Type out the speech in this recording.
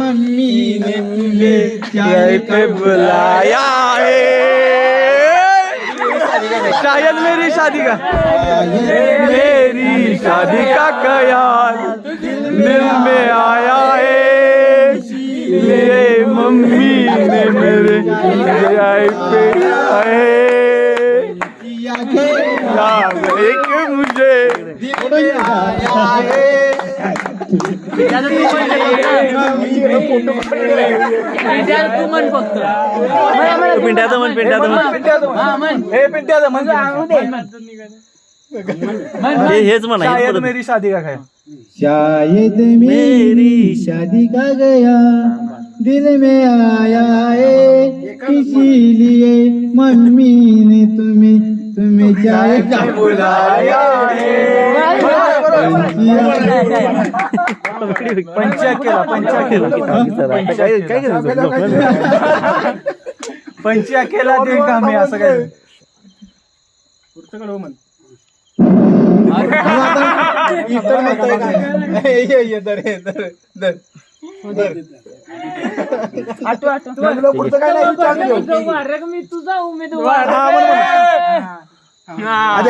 mummy ने तुम्हें चाय पे बुलाया है शायद मेरी शादी का ख्याल दिल में आया है ये मम्मी ने मेरे चाय पे एक मुझे हेच म्हणा शायद मेरी शादी का ख्याल शायद मेरी शादी का गया दिल में आया है इसीलिए मम्मी ने तुम्हें चाय का बुलाया है पंच्या केला दे का मी असं काय मी तुझा उमेदवार आधी